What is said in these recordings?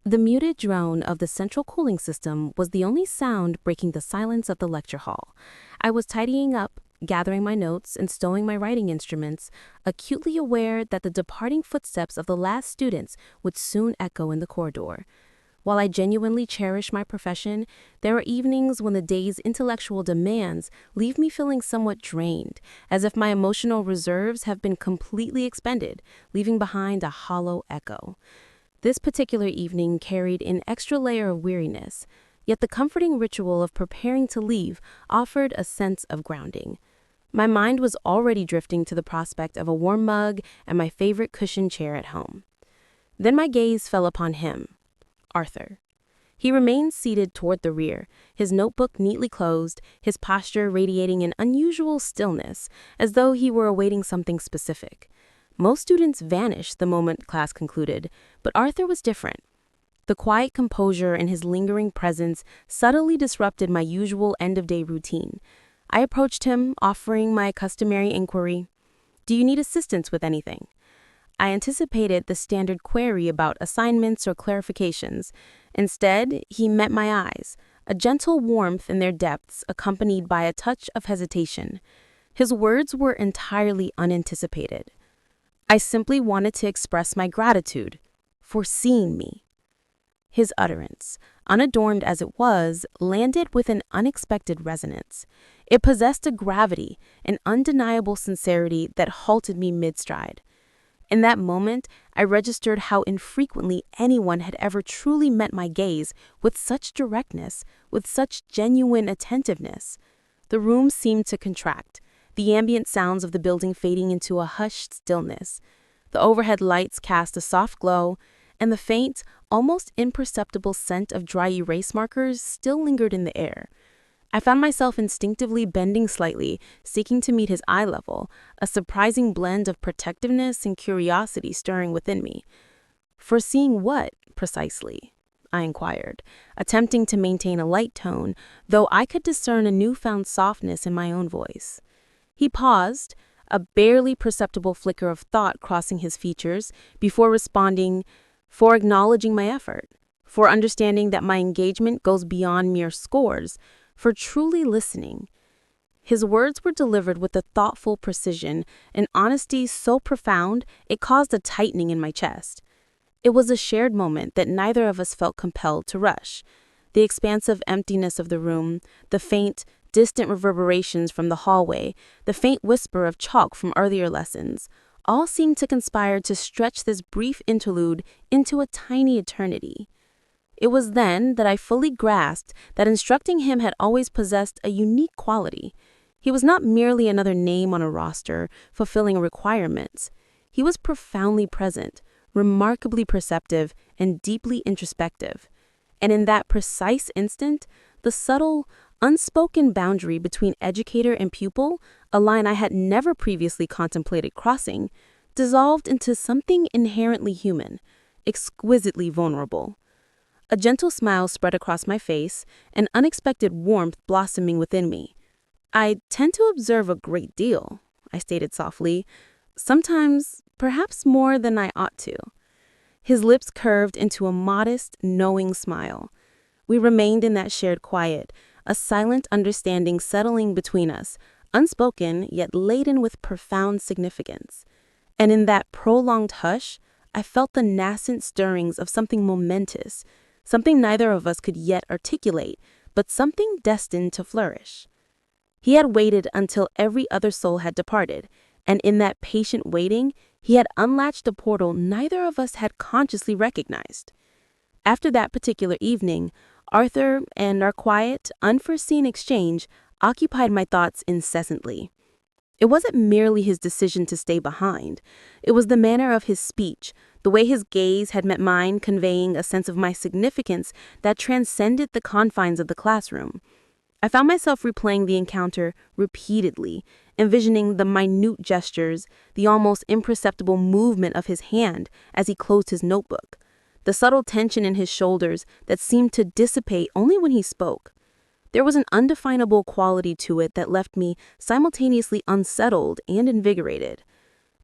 The muted drone of the central cooling system was the only sound breaking the silence of the lecture hall. I was tidying up, gathering my notes, and stowing my writing instruments, acutely aware that the departing footsteps of the last students would soon echo in the corridor. While I genuinely cherish my profession, there are evenings when the day's intellectual demands leave me feeling somewhat drained, as if my emotional reserves have been completely expended, leaving behind a hollow echo. This particular evening carried an extra layer of weariness, yet the comforting ritual of preparing to leave offered a sense of grounding. My mind was already drifting to the prospect of a warm mug and my favorite cushioned chair at home. Then my gaze fell upon him, Arthur. He remained seated toward the rear, his notebook neatly closed, his posture radiating an unusual stillness, as though he were awaiting something specific. Most students vanished the moment class concluded, but Arthur was different. The quiet composure and his lingering presence subtly disrupted my usual end-of-day routine. I approached him, offering my customary inquiry, "Do you need assistance with anything?" I anticipated the standard query about assignments or clarifications. Instead, he met my eyes, a gentle warmth in their depths accompanied by a touch of hesitation. His words were entirely unanticipated. "I simply wanted to express my gratitude for seeing me." His utterance, unadorned as it was, landed with an unexpected resonance. It possessed a gravity, an undeniable sincerity that halted me mid-stride. In that moment, I registered how infrequently anyone had ever truly met my gaze with such directness, with such genuine attentiveness. The room seemed to contract, the ambient sounds of the building fading into a hushed stillness. The overhead lights cast a soft glow, and the faint, almost imperceptible scent of dry erase markers still lingered in the air. I found myself instinctively bending slightly, seeking to meet his eye level, a surprising blend of protectiveness and curiosity stirring within me. "Foreseeing what, precisely?" I inquired, attempting to maintain a light tone, though I could discern a newfound softness in my own voice. He paused, a barely perceptible flicker of thought crossing his features, before responding, "For acknowledging my effort, for understanding that my engagement goes beyond mere scores, for truly listening." His words were delivered with a thoughtful precision, an honesty so profound it caused a tightening in my chest. It was a shared moment that neither of us felt compelled to rush. The expansive emptiness of the room, the faint, distant reverberations from the hallway, the faint whisper of chalk from earlier lessons, all seemed to conspire to stretch this brief interlude into a tiny eternity. It was then that I fully grasped that instructing him had always possessed a unique quality. He was not merely another name on a roster, fulfilling requirements. He was profoundly present, remarkably perceptive, and deeply introspective. And in that precise instant, the subtle, unspoken boundary between educator and pupil, a line I had never previously contemplated crossing, dissolved into something inherently human, exquisitely vulnerable. A gentle smile spread across my face, an unexpected warmth blossoming within me. "I tend to observe a great deal," I stated softly. "Sometimes, perhaps more than I ought to." His lips curved into a modest, knowing smile. We remained in that shared quiet, a silent understanding settling between us, unspoken yet laden with profound significance. And in that prolonged hush, I felt the nascent stirrings of something momentous, something neither of us could yet articulate, but something destined to flourish. He had waited until every other soul had departed, and in that patient waiting, he had unlatched a portal neither of us had consciously recognized. After that particular evening, Arthur and our quiet, unforeseen exchange occupied my thoughts incessantly. It wasn't merely his decision to stay behind. It was the manner of his speech, the way his gaze had met mine, conveying a sense of my significance that transcended the confines of the classroom. I found myself replaying the encounter repeatedly, envisioning the minute gestures, the almost imperceptible movement of his hand as he closed his notebook, the subtle tension in his shoulders that seemed to dissipate only when he spoke. There was an undefinable quality to it that left me simultaneously unsettled and invigorated.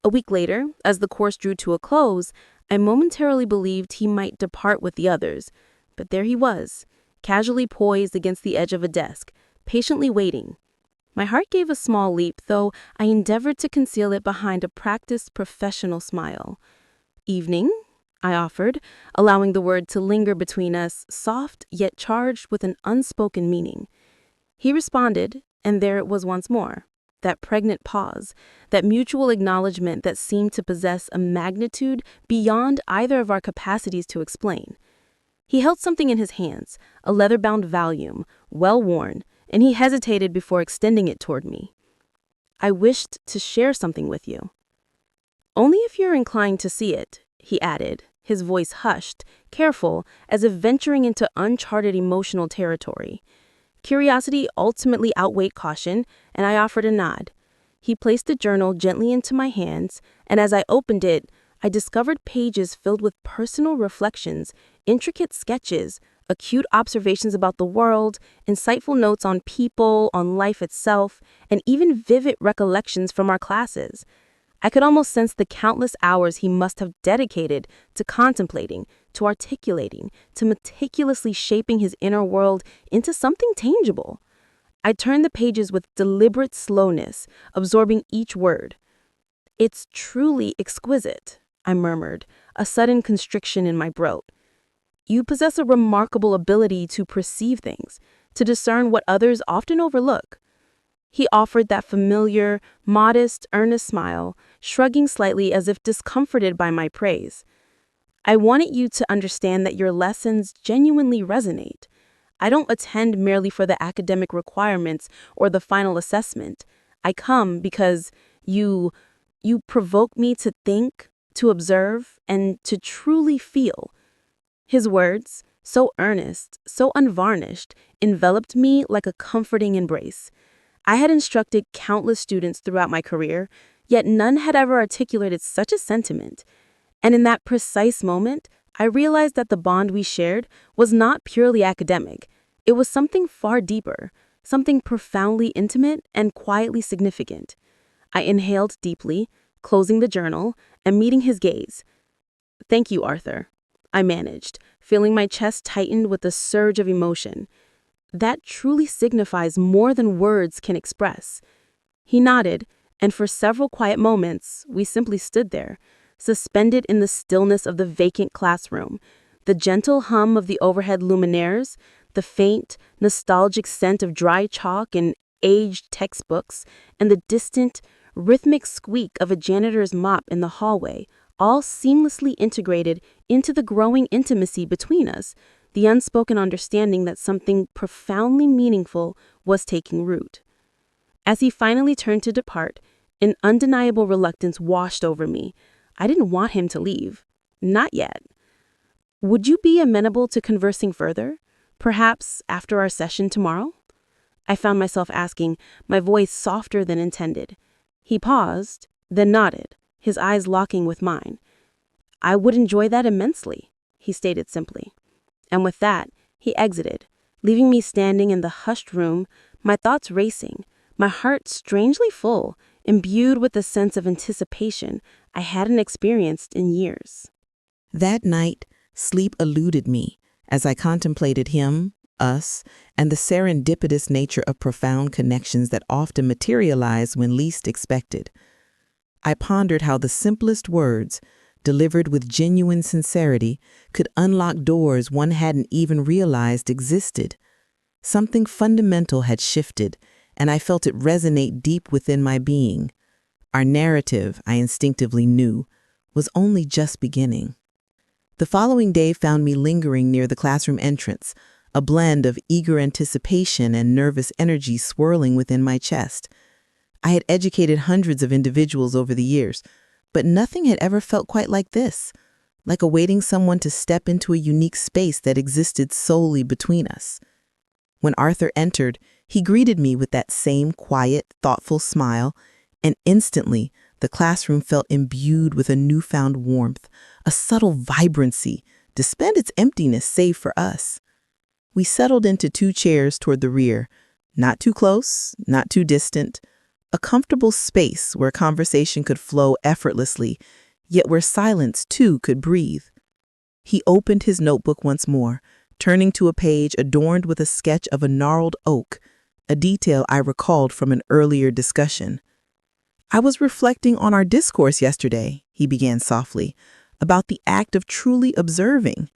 A week later, as the course drew to a close, I momentarily believed he might depart with the others, but there he was, casually poised against the edge of a desk, patiently waiting. My heart gave a small leap, though I endeavored to conceal it behind a practiced professional smile. "Evening?" I offered, allowing the word to linger between us, soft yet charged with an unspoken meaning. He responded, and there it was once more. That pregnant pause, that mutual acknowledgement that seemed to possess a magnitude beyond either of our capacities to explain. He held something in his hands, a leather-bound volume, well-worn, and he hesitated before extending it toward me. "I wished to share something with you." "Only if you're inclined to see it," he added, his voice hushed, careful, as if venturing into uncharted emotional territory. Curiosity ultimately outweighed caution, and I offered a nod. He placed the journal gently into my hands, and as I opened it, I discovered pages filled with personal reflections, intricate sketches, acute observations about the world, insightful notes on people, on life itself, and even vivid recollections from our classes. I could almost sense the countless hours he must have dedicated to contemplating, to articulating, to meticulously shaping his inner world into something tangible. I turned the pages with deliberate slowness, absorbing each word. "It's truly exquisite," I murmured, a sudden constriction in my throat. "You possess a remarkable ability to perceive things, to discern what others often overlook." He offered that familiar, modest, earnest smile, shrugging slightly as if discomforted by my praise. "I wanted you to understand that your lessons genuinely resonate. I don't attend merely for the academic requirements or the final assessment. I come because you provoke me to think, to observe, and to truly feel." His words, so earnest, so unvarnished, enveloped me like a comforting embrace. I had instructed countless students throughout my career, yet none had ever articulated such a sentiment. And in that precise moment, I realized that the bond we shared was not purely academic. It was something far deeper, something profoundly intimate and quietly significant. I inhaled deeply, closing the journal, and meeting his gaze. "Thank you, Arthur," I managed, feeling my chest tightened with a surge of emotion. "That truly signifies more than words can express." He nodded, and for several quiet moments, we simply stood there, suspended in the stillness of the vacant classroom, the gentle hum of the overhead luminaires, the faint, nostalgic scent of dry chalk and aged textbooks, and the distant, rhythmic squeak of a janitor's mop in the hallway, all seamlessly integrated into the growing intimacy between us, the unspoken understanding that something profoundly meaningful was taking root. As he finally turned to depart, an undeniable reluctance washed over me. I didn't want him to leave. Not yet. "Would you be amenable to conversing further? Perhaps after our session tomorrow?" I found myself asking, my voice softer than intended. He paused, then nodded, his eyes locking with mine. "I would enjoy that immensely," he stated simply. And with that, he exited, leaving me standing in the hushed room, my thoughts racing, my heart strangely full, imbued with a sense of anticipation I hadn't experienced in years. That night, sleep eluded me as I contemplated him, us, and the serendipitous nature of profound connections that often materialize when least expected. I pondered how the simplest words, delivered with genuine sincerity, could unlock doors one hadn't even realized existed. Something fundamental had shifted, and I felt it resonate deep within my being. Our narrative, I instinctively knew, was only just beginning. The following day found me lingering near the classroom entrance, a blend of eager anticipation and nervous energy swirling within my chest. I had educated hundreds of individuals over the years, but nothing had ever felt quite like this, like awaiting someone to step into a unique space that existed solely between us. When Arthur entered, he greeted me with that same quiet, thoughtful smile, and instantly the classroom felt imbued with a newfound warmth, a subtle vibrancy, dispelled its emptiness save for us. We settled into 2 chairs toward the rear, not too close, not too distant, a comfortable space where conversation could flow effortlessly, yet where silence too could breathe. He opened his notebook once more, turning to a page adorned with a sketch of a gnarled oak, a detail I recalled from an earlier discussion. "I was reflecting on our discourse yesterday," he began softly, "about the act of truly observing.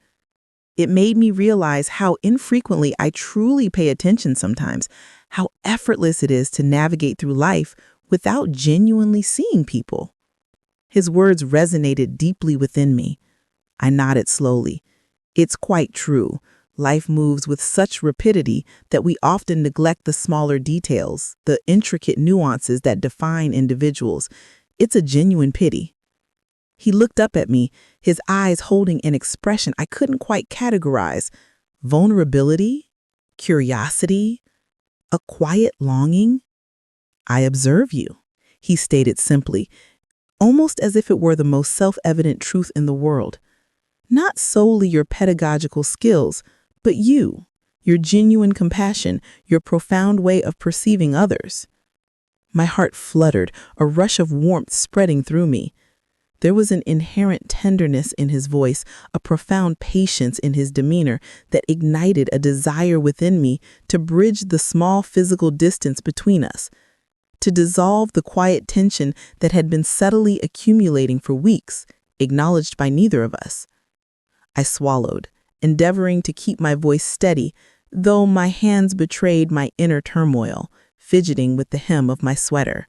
It made me realize how infrequently I truly pay attention sometimes, how effortless it is to navigate through life without genuinely seeing people." His words resonated deeply within me. I nodded slowly. It's quite true. Life moves with such rapidity that we often neglect the smaller details, the intricate nuances that define individuals. It's a genuine pity. He looked up at me, his eyes holding an expression I couldn't quite categorize. Vulnerability? Curiosity? A quiet longing? "I observe you," he stated simply, almost as if it were the most self-evident truth in the world. "Not solely your pedagogical skills, but you, your genuine compassion, your profound way of perceiving others." My heart fluttered, a rush of warmth spreading through me. There was an inherent tenderness in his voice, a profound patience in his demeanor that ignited a desire within me to bridge the small physical distance between us, to dissolve the quiet tension that had been subtly accumulating for weeks, acknowledged by neither of us. I swallowed, endeavoring to keep my voice steady, though my hands betrayed my inner turmoil, fidgeting with the hem of my sweater.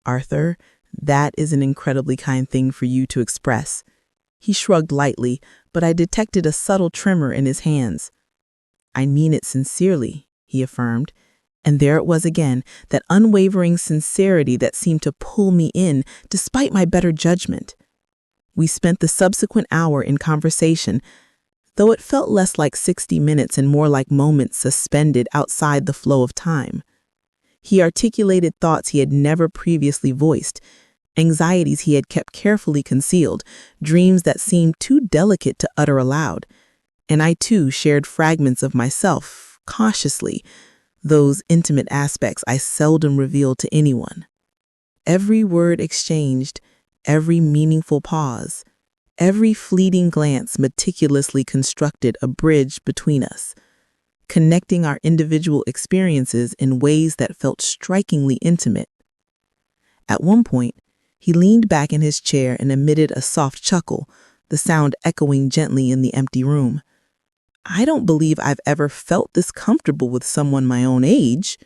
"Arthur, that is an incredibly kind thing for you to express." He shrugged lightly, but I detected a subtle tremor in his hands. "I mean it sincerely," he affirmed. And there it was again, that unwavering sincerity that seemed to pull me in despite my better judgment. We spent the subsequent hour in conversation, though it felt less like 60 minutes and more like moments suspended outside the flow of time. He articulated thoughts he had never previously voiced, anxieties he had kept carefully concealed, dreams that seemed too delicate to utter aloud. And I too shared fragments of myself, cautiously, those intimate aspects I seldom revealed to anyone. Every word exchanged, every meaningful pause, every fleeting glance meticulously constructed a bridge between us, connecting our individual experiences in ways that felt strikingly intimate. At one point, he leaned back in his chair and emitted a soft chuckle, the sound echoing gently in the empty room. "I don't believe I've ever felt this comfortable with someone my own age,"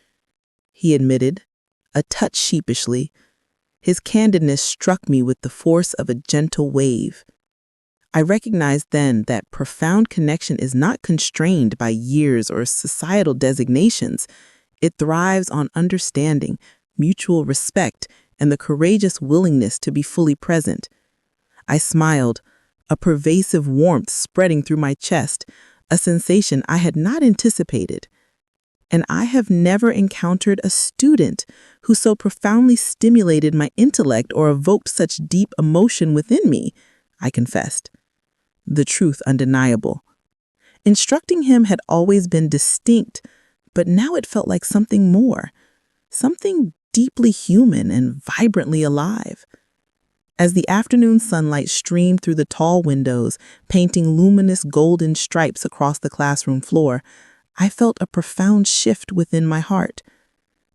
he admitted, a touch sheepishly. His candidness struck me with the force of a gentle wave. I recognized then that profound connection is not constrained by years or societal designations. It thrives on understanding, mutual respect, and the courageous willingness to be fully present. I smiled, a pervasive warmth spreading through my chest, a sensation I had not anticipated. And I have never encountered a student who so profoundly stimulated my intellect or evoked such deep emotion within me, I confessed. The truth undeniable. Instructing him had always been distinct, but now it felt like something more, something deeply human and vibrantly alive. As the afternoon sunlight streamed through the tall windows, painting luminous golden stripes across the classroom floor, I felt a profound shift within my heart.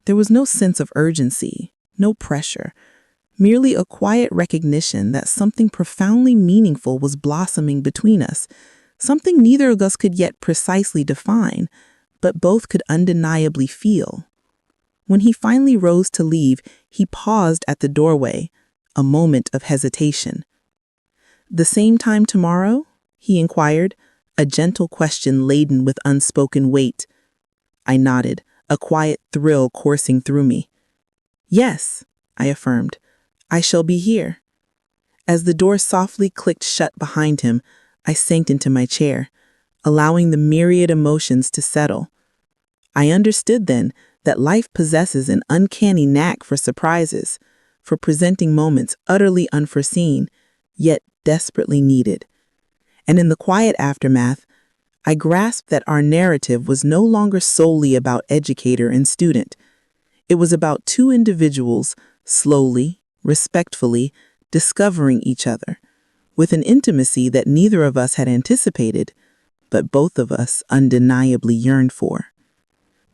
There was no sense of urgency, no pressure, merely a quiet recognition that something profoundly meaningful was blossoming between us, something neither of us could yet precisely define, but both could undeniably feel. When he finally rose to leave, he paused at the doorway, a moment of hesitation. "The same time tomorrow?" he inquired, a gentle question laden with unspoken weight. I nodded, a quiet thrill coursing through me. "Yes," I affirmed, "I shall be here." As the door softly clicked shut behind him, I sank into my chair, allowing the myriad emotions to settle. I understood then that life possesses an uncanny knack for surprises, for presenting moments utterly unforeseen, yet desperately needed. And in the quiet aftermath, I grasped that our narrative was no longer solely about educator and student. It was about two individuals, slowly, respectfully, discovering each other, with an intimacy that neither of us had anticipated, but both of us undeniably yearned for.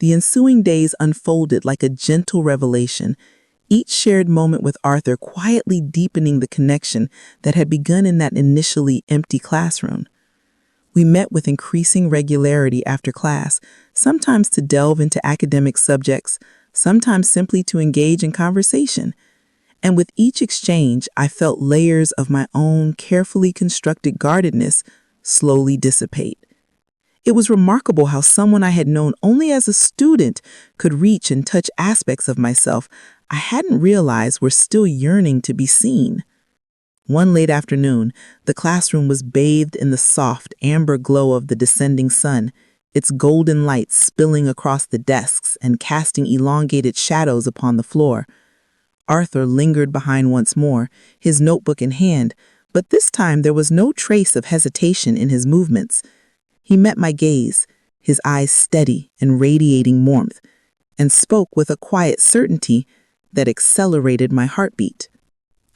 The ensuing days unfolded like a gentle revelation, each shared moment with Arthur quietly deepening the connection that had begun in that initially empty classroom. We met with increasing regularity after class, sometimes to delve into academic subjects, sometimes simply to engage in conversation. And with each exchange, I felt layers of my own carefully constructed guardedness slowly dissipate. It was remarkable how someone I had known only as a student could reach and touch aspects of myself I hadn't realized were still yearning to be seen. One late afternoon, the classroom was bathed in the soft, amber glow of the descending sun, its golden light spilling across the desks and casting elongated shadows upon the floor. Arthur lingered behind once more, his notebook in hand, but this time there was no trace of hesitation in his movements. He met my gaze, his eyes steady and radiating warmth, and spoke with a quiet certainty that accelerated my heartbeat.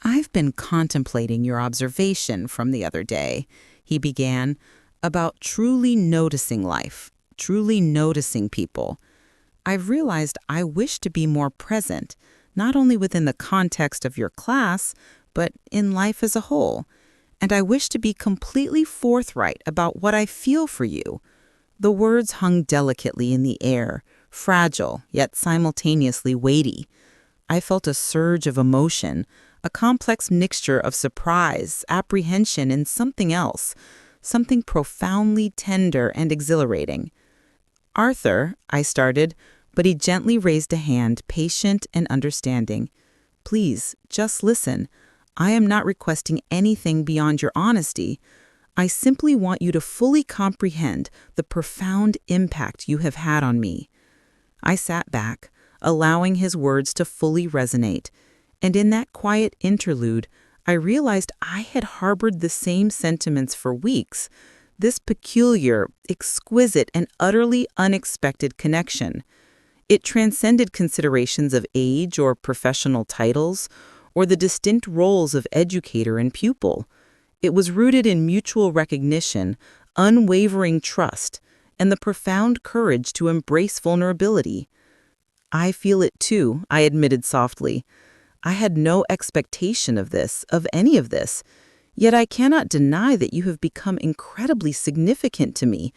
"I've been contemplating your observation from the other day," he began, "about truly noticing life, truly noticing people. I've realized I wish to be more present, not only within the context of your class, but in life as a whole. And I wish to be completely forthright about what I feel for you." The words hung delicately in the air, fragile, yet simultaneously weighty. I felt a surge of emotion, a complex mixture of surprise, apprehension, and something else, something profoundly tender and exhilarating. "Arthur," I started, but he gently raised a hand, patient and understanding. "Please, just listen. I am not requesting anything beyond your honesty. I simply want you to fully comprehend the profound impact you have had on me." I sat back, allowing his words to fully resonate, and in that quiet interlude, I realized I had harbored the same sentiments for weeks, this peculiar, exquisite, and utterly unexpected connection. It transcended considerations of age or professional titles, or the distinct roles of educator and pupil. It was rooted in mutual recognition, unwavering trust, and the profound courage to embrace vulnerability. "I feel it too," I admitted softly. "I had no expectation of this, of any of this. Yet I cannot deny that you have become incredibly significant to me,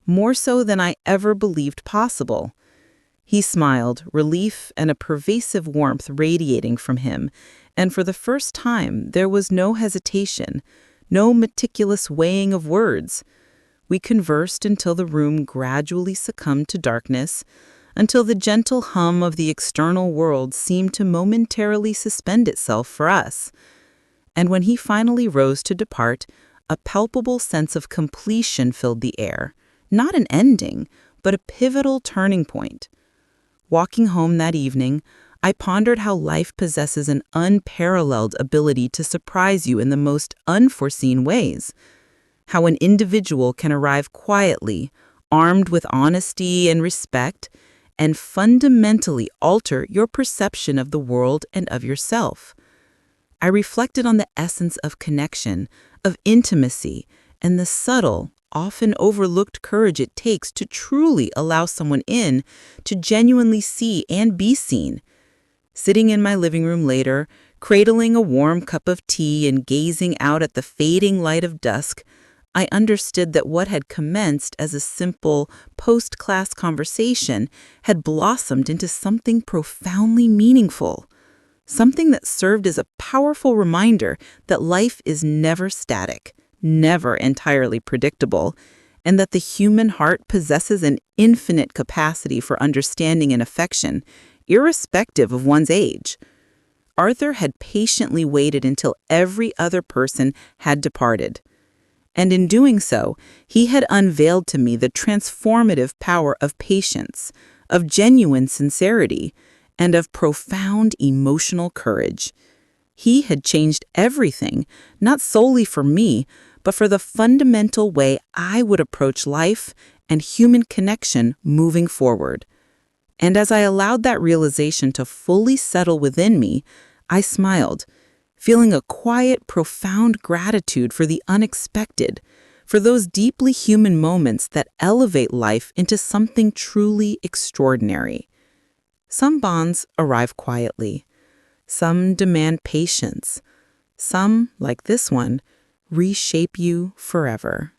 more so than I ever believed possible." He smiled, relief and a pervasive warmth radiating from him, and for the first time there was no hesitation, no meticulous weighing of words. We conversed until the room gradually succumbed to darkness, until the gentle hum of the external world seemed to momentarily suspend itself for us. And when he finally rose to depart, a palpable sense of completion filled the air, not an ending, but a pivotal turning point. Walking home that evening, I pondered how life possesses an unparalleled ability to surprise you in the most unforeseen ways. How an individual can arrive quietly, armed with honesty and respect, and fundamentally alter your perception of the world and of yourself. I reflected on the essence of connection, of intimacy, and the subtle, often overlooked courage it takes to truly allow someone in, to genuinely see and be seen. Sitting in my living room later, cradling a warm cup of tea and gazing out at the fading light of dusk, I understood that what had commenced as a simple post-class conversation had blossomed into something profoundly meaningful, something that served as a powerful reminder that life is never static, never entirely predictable, and that the human heart possesses an infinite capacity for understanding and affection, irrespective of one's age. Arthur had patiently waited until every other person had departed. And in doing so, he had unveiled to me the transformative power of patience, of genuine sincerity, and of profound emotional courage. He had changed everything, not solely for me, but for the fundamental way I would approach life and human connection moving forward. And as I allowed that realization to fully settle within me, I smiled, feeling a quiet, profound gratitude for the unexpected, for those deeply human moments that elevate life into something truly extraordinary. Some bonds arrive quietly. Some demand patience. Some, like this one, reshape you forever.